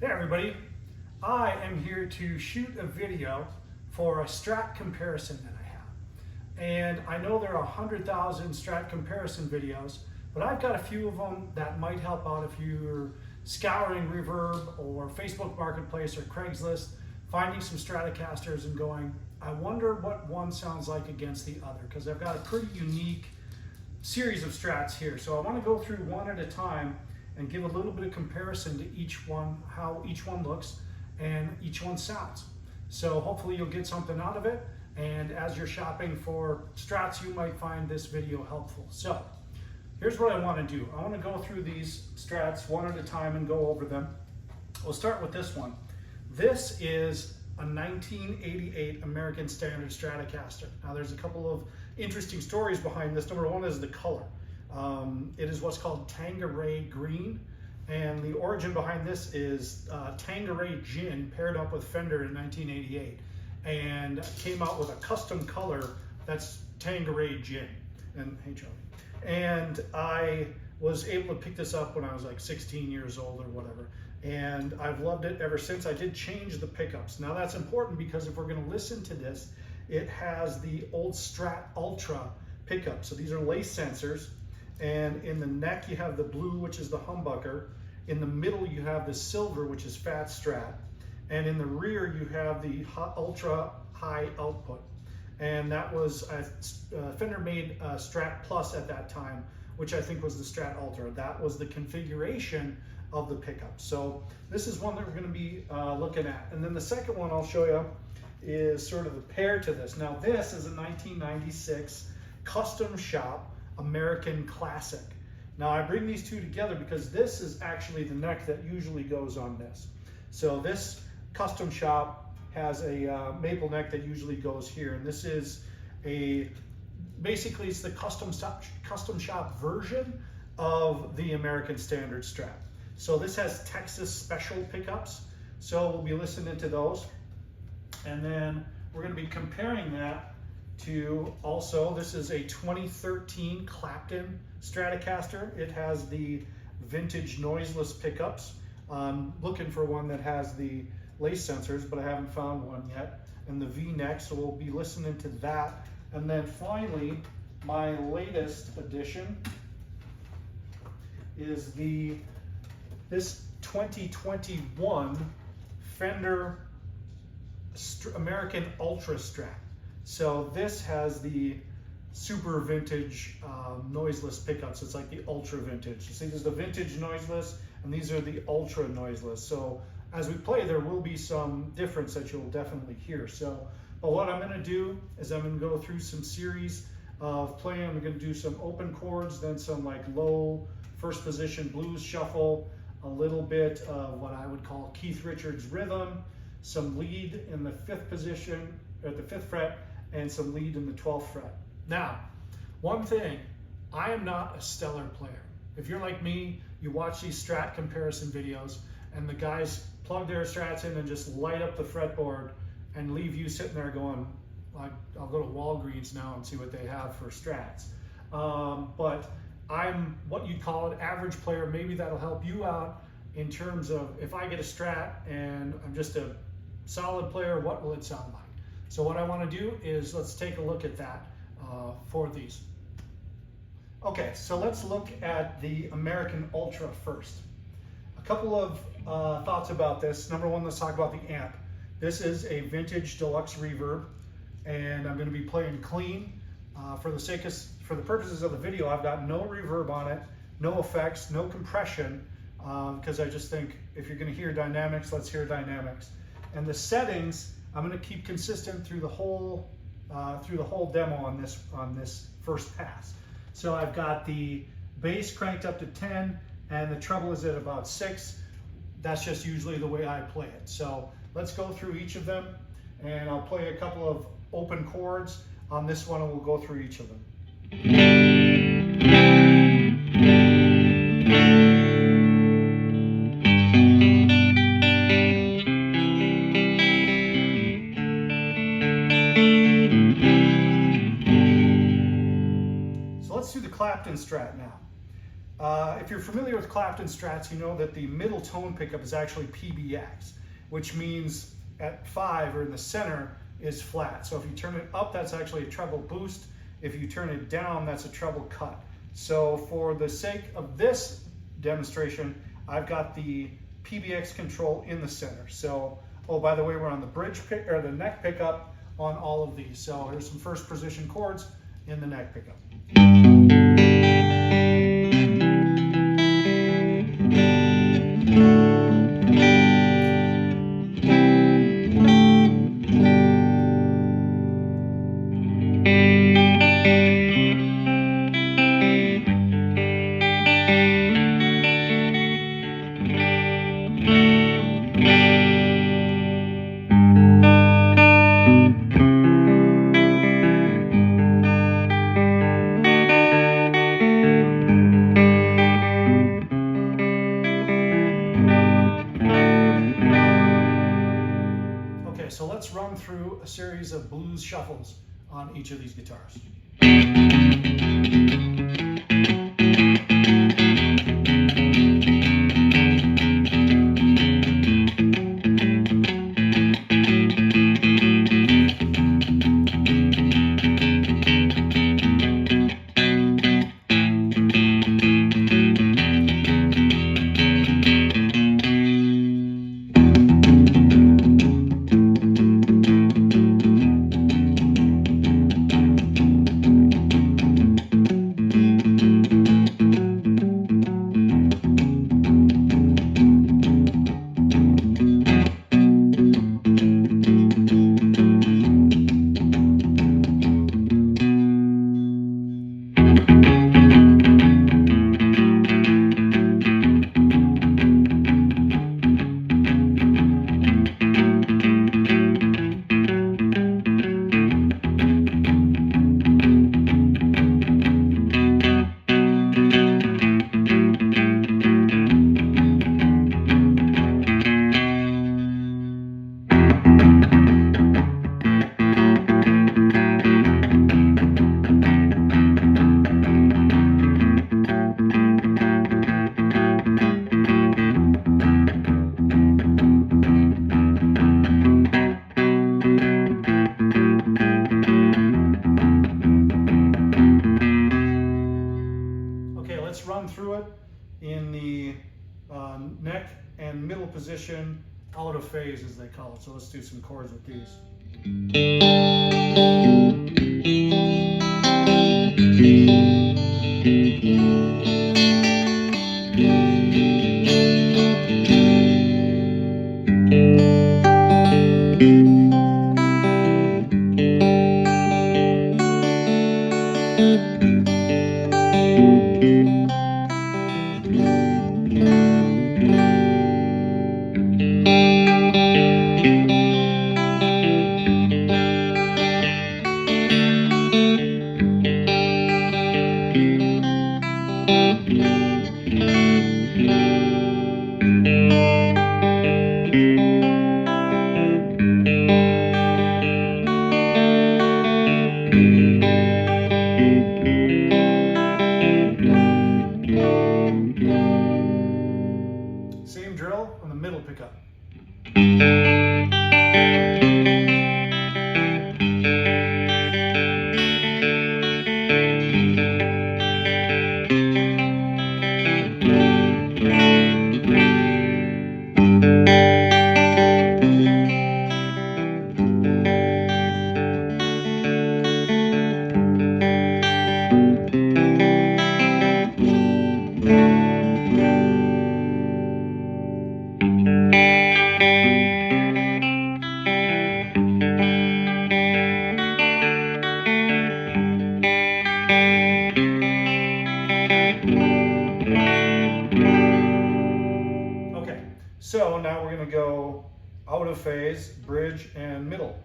Hey everybody, I am here to shoot a video for a Strat comparison that I have. And I know there are 100,000 Strat comparison videos, but I've got a few of them that might help out if you're scouring Reverb or Facebook Marketplace or Craigslist, finding some Stratocasters and going, I wonder what one sounds like against the other, because I've got a pretty unique series of Strats here. So I want to go through one at a time and give a little bit of comparison to each one, how each one looks and each one sounds. So hopefully you'll get something out of it, and as you're shopping for Strats, you might find this video helpful. So here's what I want to do. I want to go through these Strats one at a time and go over them. We'll start with this one. This is a 1988 American Standard Stratocaster. Now there's a couple of interesting stories behind this. Number one is the color. It is what's called Tanqueray green, and the origin behind this is Tanqueray gin paired up with Fender in 1988 and came out with a custom color that's Tanqueray gin. And hey Charlie. And I was able to pick this up when I was like 16 years old or whatever, and I've loved it ever since. I did change the pickups. Now that's important because if we're going to listen to this, it has the old Strat Ultra pickup. So these are lace sensors. And in the neck you have the blue, which is the humbucker. In the middle you have the silver, which is fat Strat. And in the rear you have the ultra high output. And that was, Fender made Strat Plus at that time, which I think was the Strat Ultra. That was the configuration of the pickup. So this is one that we're going to be looking at. And then the second one I'll show you is sort of a pair to this. Now this is a 1996 custom shop American Classic. Now I bring these two together because this is actually the neck that usually goes on this. So this custom shop has a maple neck that usually goes here, and this is basically it's the custom shop version of the American Standard Strat. So this has Texas special pickups, so we'll be listening to those, and then we're going to be comparing that to also, this is a 2013 Clapton Stratocaster. It has the vintage noiseless pickups. I'm looking for one that has the lace sensors, but I haven't found one yet. And the V-neck, so we'll be listening to that. And then finally, my latest addition is this 2021 Fender American Ultra Strat. So this has the super vintage noiseless pickups. It's like the ultra vintage. You see, there's the vintage noiseless, and these are the ultra noiseless. So as we play, there will be some difference that you'll definitely hear. So, but what I'm going to do is I'm going to go through some series of playing. I'm going to do some open chords, then some like low first position blues shuffle, a little bit of what I would call Keith Richards rhythm, some lead in the fifth position at the 5th fret, and some lead in the 12th fret. Now, one thing, I am not a stellar player. If you're like me, you watch these Strat comparison videos and the guys plug their Strats in and just light up the fretboard and leave you sitting there going, I'll go to Walgreens now and see what they have for Strats. But I'm what you'd call an average player. Maybe that'll help you out in terms of if I get a Strat and I'm just a solid player, what will it sound like? So what I want to do is let's take a look at that for these. Okay, so let's look at the American Ultra first. A couple of thoughts about this. Number one, let's talk about the amp. This is a vintage deluxe reverb, and I'm going to be playing clean. For the purposes of the video, I've got no reverb on it, no effects, no compression, because I just think if you're going to hear dynamics, let's hear dynamics. And the settings, I'm going to keep consistent through the whole demo on this first pass. So I've got the bass cranked up to 10, and the treble is at about 6. That's just usually the way I play it. So let's go through each of them, and I'll play a couple of open chords on this one, and we'll go through each of them. Clapton Strat now. If you're familiar with Clapton Strats, you know that the middle tone pickup is actually PBX, which means at 5 or in the center is flat. So if you turn it up, that's actually a treble boost. If you turn it down, that's a treble cut. So for the sake of this demonstration, I've got the PBX control in the center. So, oh, by the way, we're on the bridge pick or the neck pickup on all of these. So here's some first position chords in the neck pickup. So let's run through a series of blues shuffles on each of these guitars. Let's run through it in the neck and middle position, out of phase as they call it. So let's do some chords with these. Same drill on the middle pickup. So now we're going to go out of phase, bridge, and middle.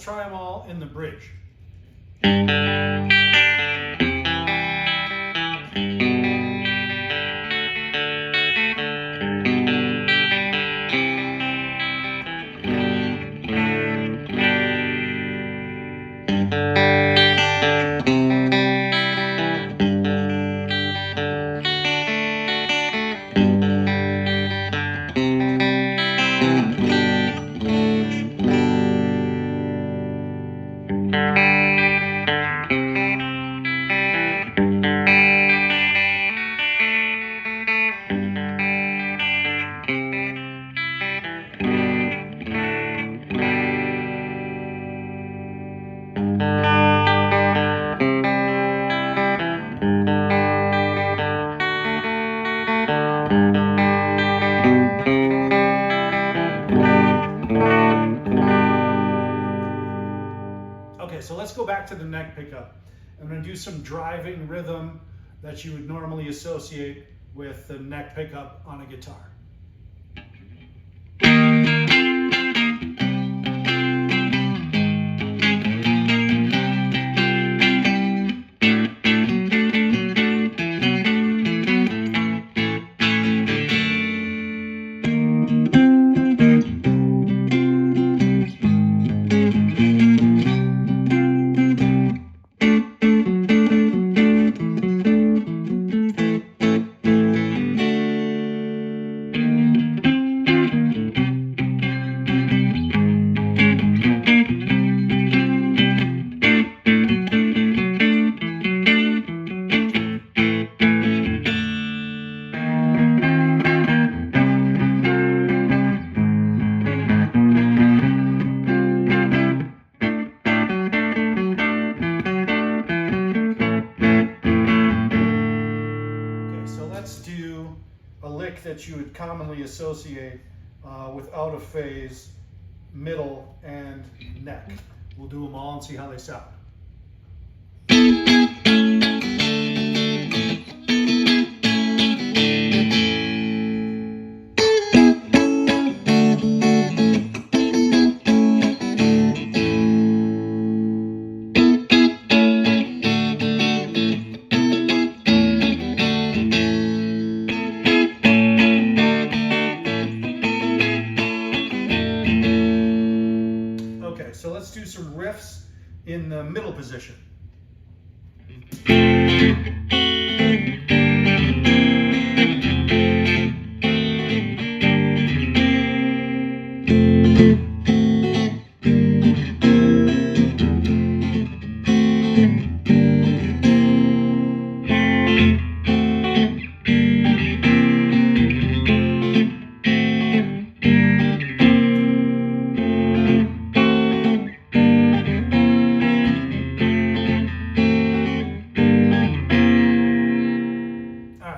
try them all in the bridge. Okay, so let's go back to the neck pickup. I'm going to do some driving rhythm that you would normally associate with the neck pickup on a guitar. A lick that you would commonly associate with out of phase, middle, and neck. We'll do them all and see how they sound. So let's do some riffs in the middle position.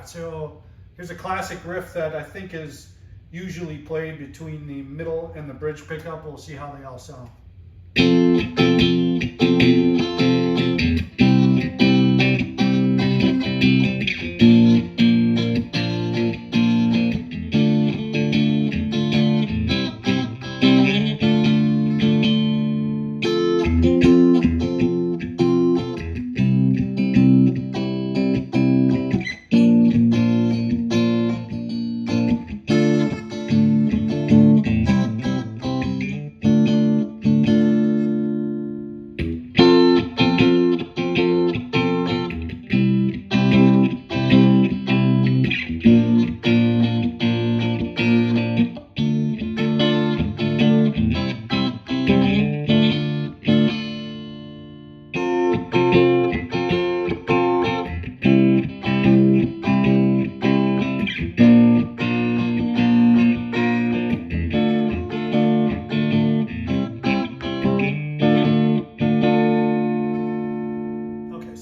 So here's a classic riff that I think is usually played between the middle and the bridge pickup. We'll see how they all sound.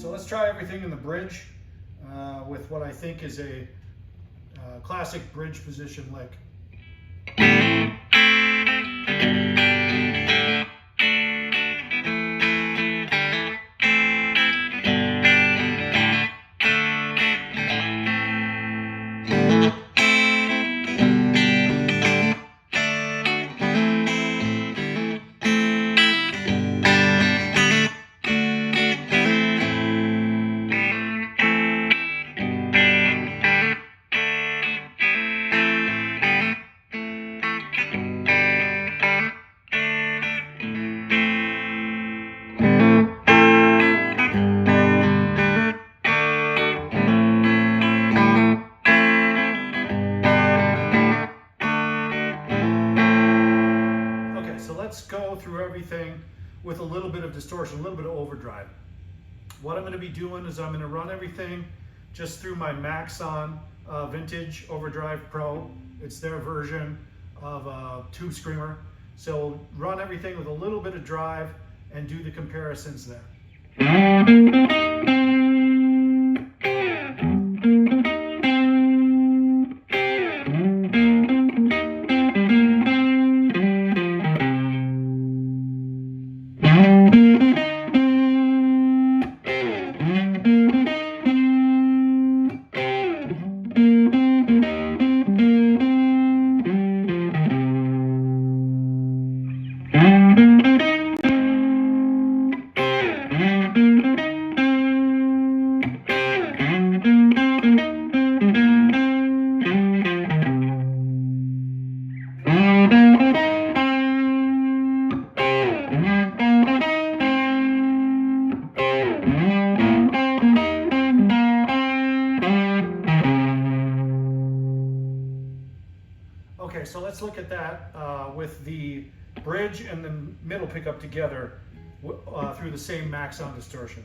Let's try everything in the bridge with what I think is a classic bridge position lick. let's go through everything with a little bit of distortion, a little bit of overdrive. What I'm going to be doing is I'm going to run everything just through my Maxon Vintage Overdrive Pro. It's their version of a Tube Screamer. So run everything with a little bit of drive and do the comparisons there. Okay, so let's look at that with the bridge and the middle pickup together through the same Maxon distortion.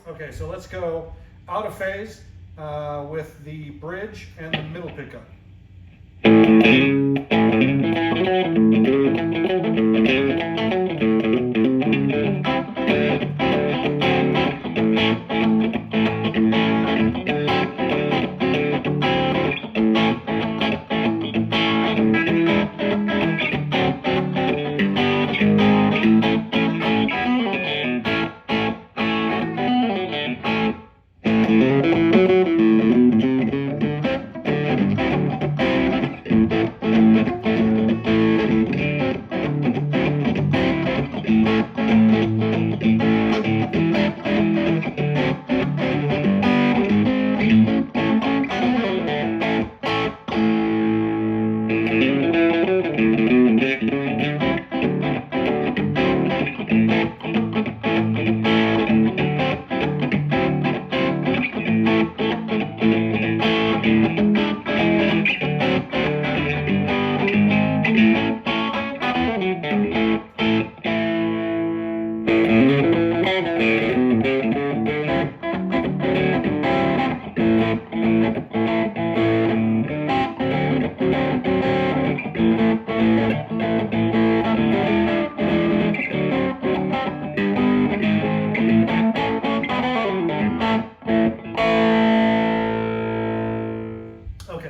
Okay, so let's go out of phase with the bridge and the middle pickup.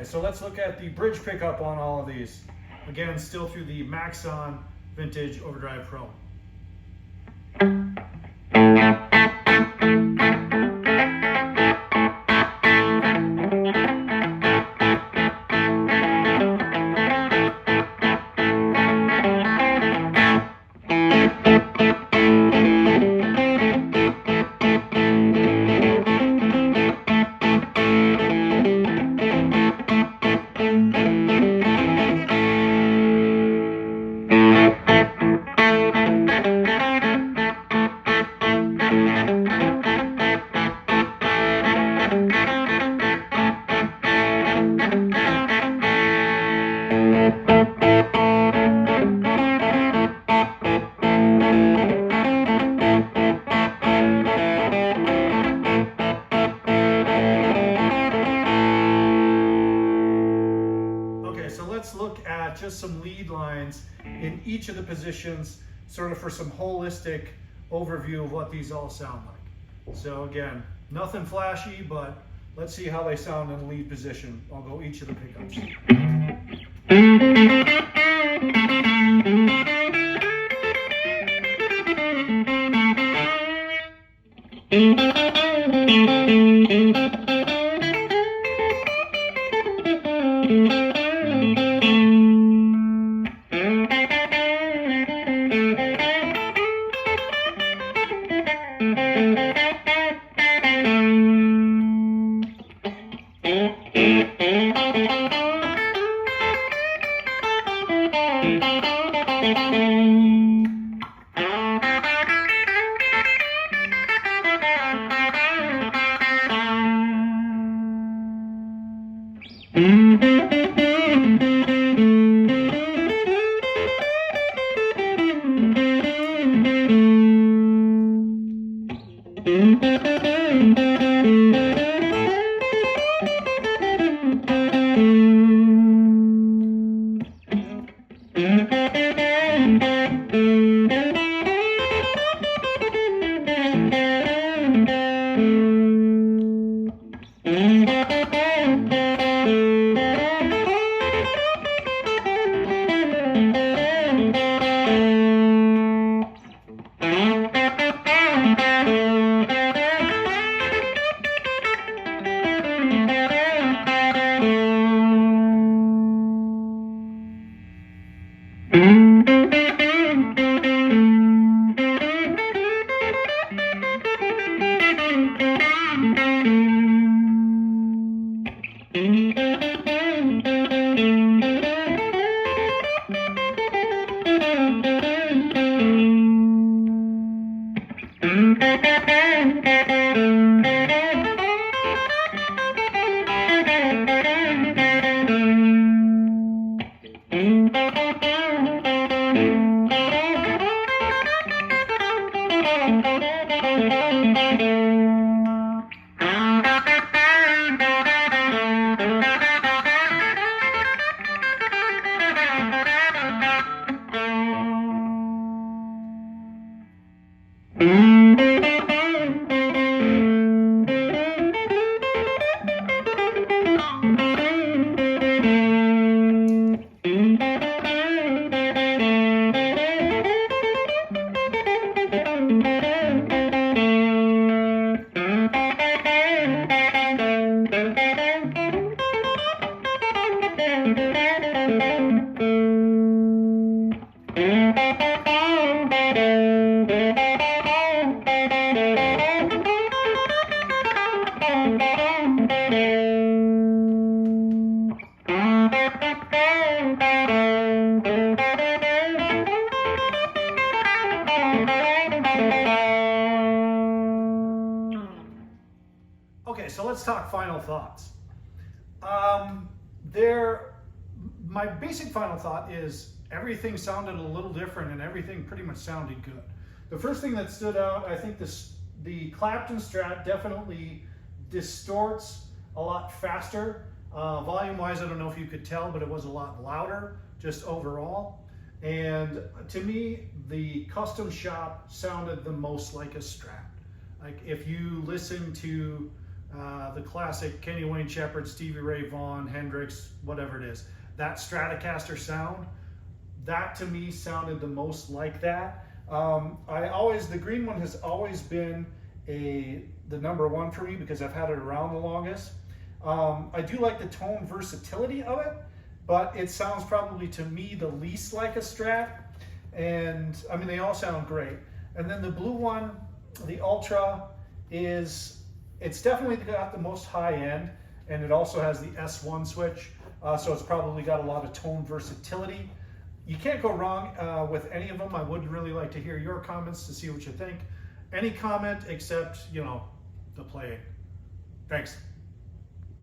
So let's look at the bridge pickup on all of these. Again, still through the Maxon Vintage Overdrive Pro. lines in each of the positions, sort of for some holistic overview of what these all sound like. So again, nothing flashy, but let's see how they sound in the lead position. I'll go each of the pickups. Okay, so let's talk final thoughts. My basic final thought is everything sounded a little different and everything pretty much sounded good. The first thing that stood out, I think the Clapton Strat definitely distorts a lot faster. Volume-wise, I don't know if you could tell, but it was a lot louder just overall. And to me, the Custom Shop sounded the most like a Strat. Like if you listen to the classic Kenny Wayne Shepherd, Stevie Ray Vaughan, Hendrix, whatever it is, that Stratocaster sound, that to me sounded the most like that. The green one has always been the number one for me because I've had it around the longest. I do like the tone versatility of it, but it sounds probably to me the least like a Strat. And I mean, they all sound great. And then the blue one, the Ultra, it's definitely got the most high end, and it also has the S1 switch, so it's probably got a lot of tone versatility. You can't go wrong with any of them. I would really like to hear your comments to see what you think. Any comment except, the playing. Thanks.